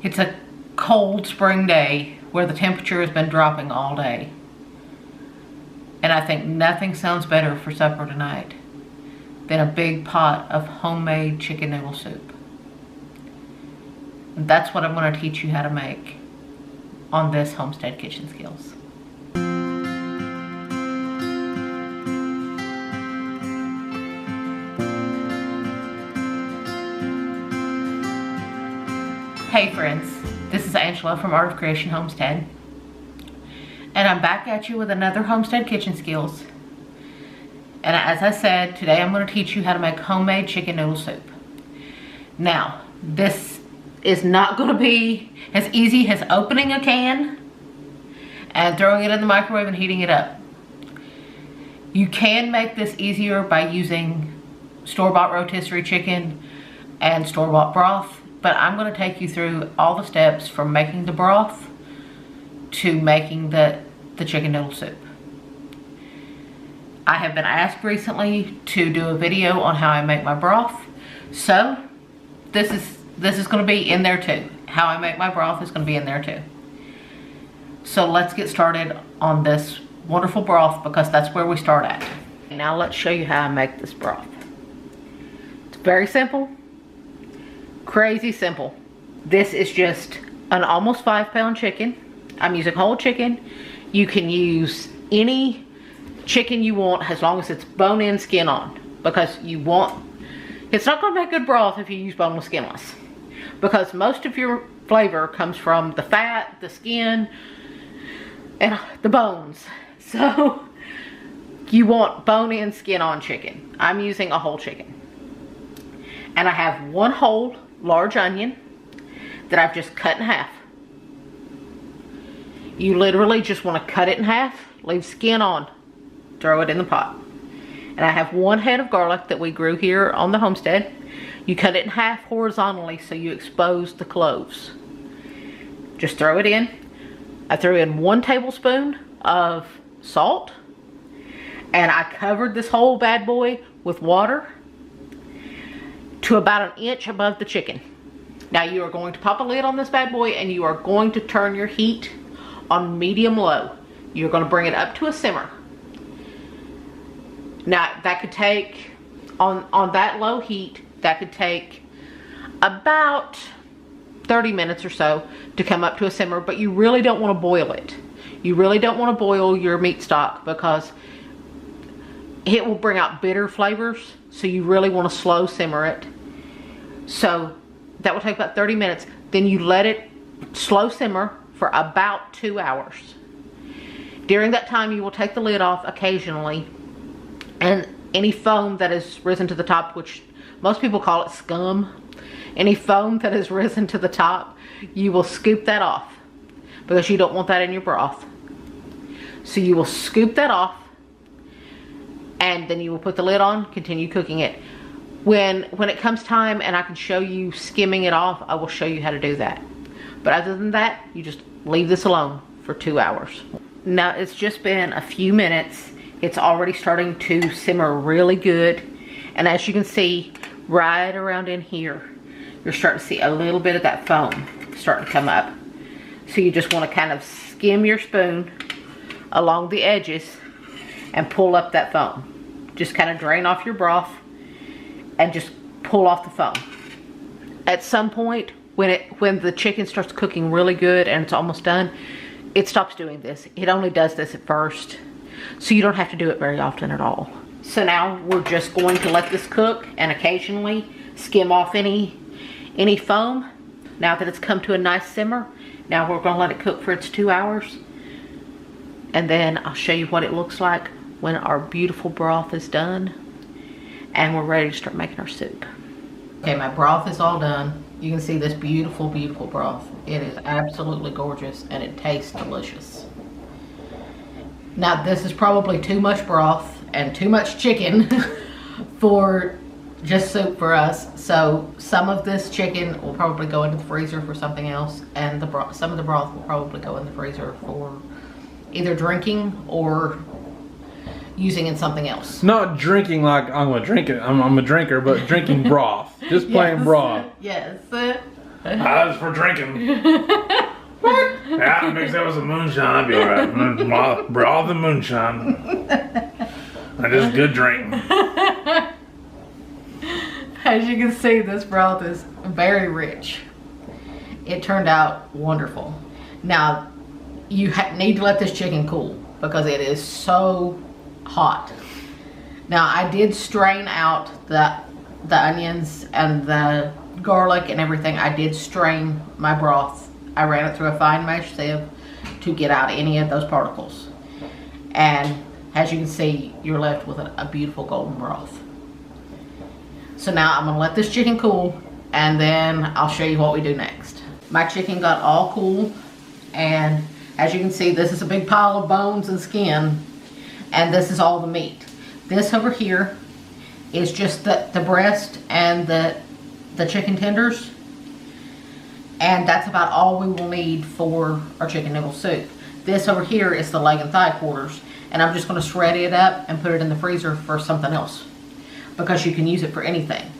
It's a cold spring day where the temperature has been dropping all day. And I think nothing sounds better for supper tonight than a big pot of homemade chicken noodle soup. And that's what I'm going to teach you how to make on this Homestead Kitchen Skills. Hey friends, this is Angela from Art of Creation Homestead, and I'm back at you with another Homestead Kitchen Skills. And as I said, today I'm going to teach you how to make homemade chicken noodle soup. Now, this is not going to be as easy as opening a can and throwing it in the microwave and heating it up. You can make this easier by using store-bought rotisserie chicken and store-bought broth. But I'm going to take you through all the steps from making the broth to making the chicken noodle soup. I have been asked recently to do a video on how I make my broth. So this is going to be in there too. How I make my broth is going to be in there too. So let's get started on this wonderful broth because that's where we start at. Now let's show you how I make this broth. It's very simple. Crazy simple. This is just an almost 5-pound chicken. I'm using whole chicken. You can use any chicken you want as long as it's bone in, skin on. Because it's not going to make good broth if you use boneless, skinless. Because most of your flavor comes from the fat, the skin, and the bones. So you want bone in, skin on chicken. I'm using a whole chicken. And I have one whole large onion that I've just cut in half. You literally just want to cut it in half, leave skin on, throw it in the pot. And I have one head of garlic that we grew here on the homestead. You cut it in half horizontally so you expose the cloves. Just throw it in. I threw in 1 tablespoon of salt, and I covered this whole bad boy with water to about 1 inch above the chicken. Now you are going to pop a lid on this bad boy and you are going to turn your heat on medium-low. You're going to bring it up to a simmer. Now that could take, on that low heat, that could take about 30 minutes or so to come up to a simmer, but you really don't want to boil it. You really don't want to boil your meat stock because it will bring out bitter flavors, so you really want to slow simmer it. So that will take about 30 minutes. Then you let it slow simmer for about 2 hours. During that time, you will take the lid off occasionally, and any foam that has risen to the top, which most people call it scum, any foam that has risen to the top, you will scoop that off because you don't want that in your broth. So you will scoop that off, and then you will put the lid on, continue cooking it. When it comes time and I can show you skimming it off, I will show you how to do that. But other than that, you just leave this alone for 2 hours. Now it's just been a few minutes. It's already starting to simmer really good. And as you can see, right around in here, you're starting to see a little bit of that foam starting to come up. So you just want to kind of skim your spoon along the edges and pull up that foam. Just kind of drain off your broth and just pull off the foam. At some point, when the chicken starts cooking really good and it's almost done, it stops doing this. It only does this at first, so you don't have to do it very often at all. So now we're just going to let this cook and occasionally skim off any foam. Now that it's come to a nice simmer, now we're gonna let it cook for its 2 hours. And then I'll show you what it looks like when our beautiful broth is done and we're ready to start making our soup. Okay, my broth is all done. You can see this beautiful, beautiful broth. It is absolutely gorgeous and it tastes delicious. Now this is probably too much broth and too much chicken for just soup for us. So some of this chicken will probably go into the freezer for something else, and some of the broth will probably go in the freezer for either drinking or using in something else. Not drinking like I'm gonna drink it. I'm a drinker, but drinking broth. Just plain broth. Yes. was for drinking. What? Yeah, I mix that with some moonshine, I'd be alright. Broth and moonshine. That is good drink. As you can see, this broth is very rich. It turned out wonderful. Now, you need to let this chicken cool because it is so hot. Now, I did strain out the onions and the garlic and everything. I did strain my broth. I ran it through a fine mesh sieve to get out any of those particles. And as you can see, you're left with a beautiful golden broth. So now I'm gonna let this chicken cool and then I'll show you what we do next. My chicken got all cool, and as you can see, this is a big pile of bones and skin, and this is all the meat. This over here is just the breast and the chicken tenders, and that's about all we will need for our chicken noodle soup. This over here is the leg and thigh quarters, and I'm just going to shred it up and put it in the freezer for something else, because you can use it for anything.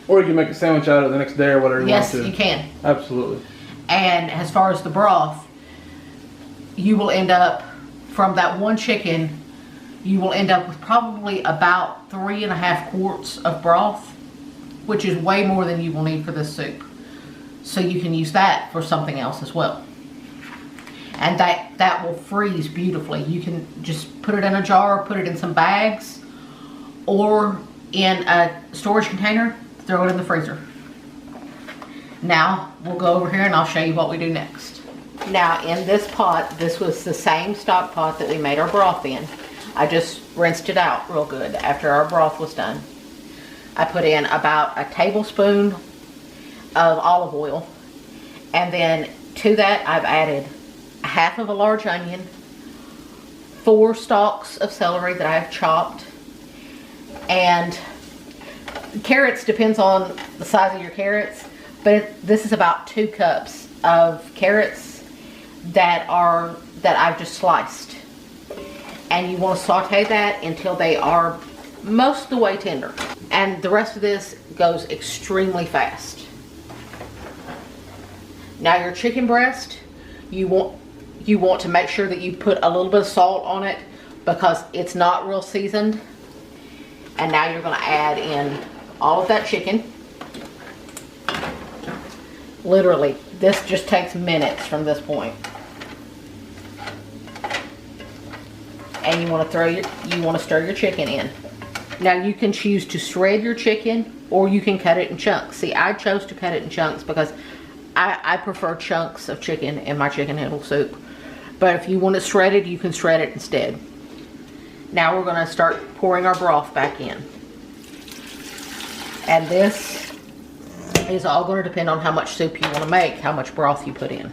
Or you can make a sandwich out of it the next day or whatever you want to. Yes, you can. Absolutely. And as far as the broth, you will end up, from that one chicken, you will end up with probably about 3.5 quarts of broth, which is way more than you will need for this soup. So you can use that for something else as well. And that will freeze beautifully. You can just put it in a jar, put it in some bags, or in a storage container, throw it in the freezer. Now, we'll go over here and I'll show you what we do next. Now, in this pot, this was the same stock pot that we made our broth in. I just rinsed it out real good after our broth was done. I put in about a tablespoon of olive oil, and then to that I've added half of a large onion, 4 stalks of celery that I have chopped, and carrots depends on the size of your carrots, but this is about 2 cups of carrots that I've just sliced. And you want to saute that until they are most of the way tender. And the rest of this goes extremely fast. Now your chicken breast, you want to make sure that you put a little bit of salt on it because it's not real seasoned. And now you're going to add in all of that chicken. Literally, this just takes minutes from this point. And you want to stir your chicken in. Now you can choose to shred your chicken, or you can cut it in chunks. See, I chose to cut it in chunks because I prefer chunks of chicken in my chicken noodle soup. But if you want it shredded, you can shred it instead. Now we're going to start pouring our broth back in. And this is all going to depend on how much soup you want to make, how much broth you put in.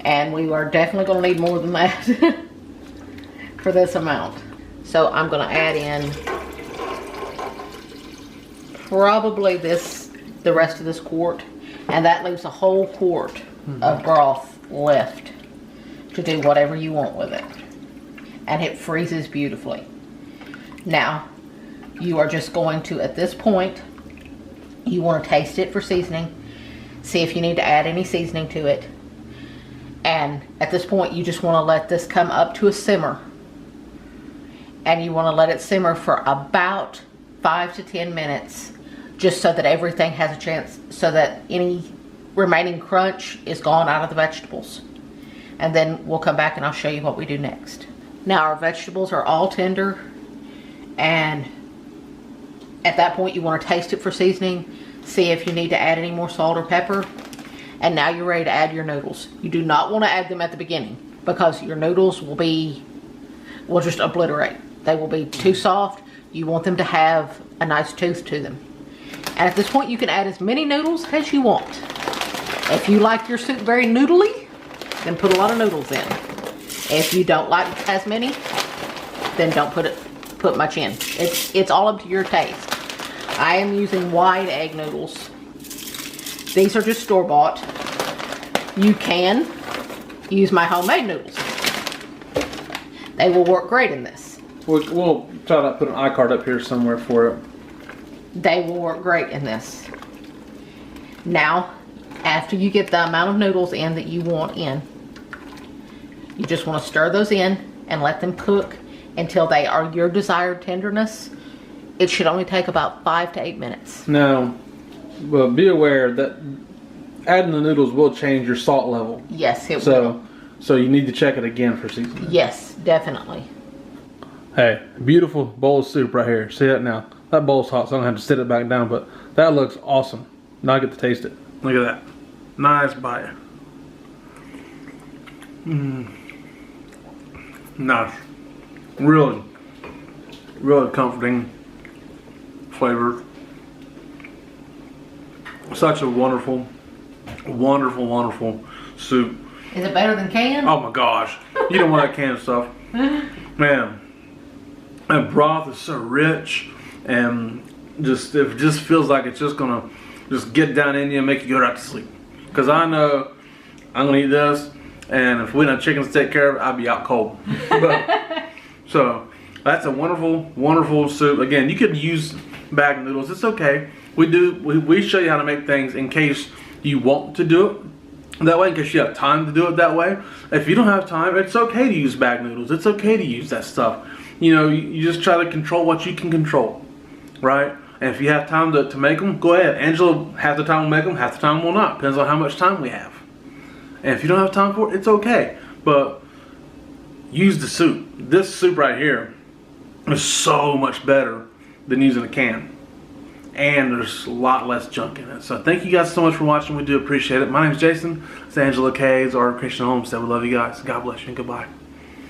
And we are definitely going to need more than that for this amount. So I'm going to add in probably the rest of this quart, and that leaves a whole quart of broth left to do whatever you want with it. And it freezes beautifully. Now, you are just going to, at this point, you want to taste it for seasoning. See if you need to add any seasoning to it. And at this point, you just want to let this come up to a simmer. And you want to let it simmer for about 5 to 10 minutes, just so that everything has a chance, so that any remaining crunch is gone out of the vegetables. And then we'll come back and I'll show you what we do next. Now our vegetables are all tender, and at that point you want to taste it for seasoning, see if you need to add any more salt or pepper, and now you're ready to add your noodles. You do not want to add them at the beginning because your noodles will just obliterate. They will be too soft. You want them to have a nice tooth to them. And at this point you can add as many noodles as you want. If you like your soup very noodly, then put a lot of noodles in. If you don't like as many, then don't put much in. It's all up to your taste. I am using wide egg noodles. These are just store-bought. You can use my homemade noodles. They will work great in this. We'll try to put an iCard up here somewhere for it. They will work great in this. Now, after you get the amount of noodles in that you want in, you just want to stir those in and let them cook until they are your desired tenderness. It should only take about 5 to 8 minutes. Now, well, be aware that adding the noodles will change your salt level. Yes, it will. So you need to check it again for seasoning. Yes, definitely. Hey, beautiful bowl of soup right here. See that now? That bowl's hot, so I'm gonna have to sit it back down, but that looks awesome. Now I get to taste it. Look at that. Nice bite. Nice. Really, really comforting flavor. Such a wonderful, wonderful, wonderful soup. Is it better than canned? Oh my gosh. You don't want that canned stuff. Man. And broth is so rich and it just feels like it's just gonna just get down in you and make you go right to sleep. Cause I know I'm gonna eat this, and if we don't have chickens to take care of it, I'd be out cold. So that's a wonderful, wonderful soup. Again, you could use bag noodles. It's okay. We show you how to make things in case you want to do it that way, in case you have time to do it that way. If you don't have time, it's okay to use bag noodles. It's okay to use that stuff. You know, you just try to control what you can control, right? And if you have time to make them, go ahead. Angela, half the time will make them, half the time will not. Depends on how much time we have. And if you don't have time for it, it's okay. But use the soup. This soup right here is so much better than using a can. And there's a lot less junk in it. So thank you guys so much for watching. We do appreciate it. My name is Jason. It's Angela K's, our Christian Homestead. We love you guys. God bless you and goodbye.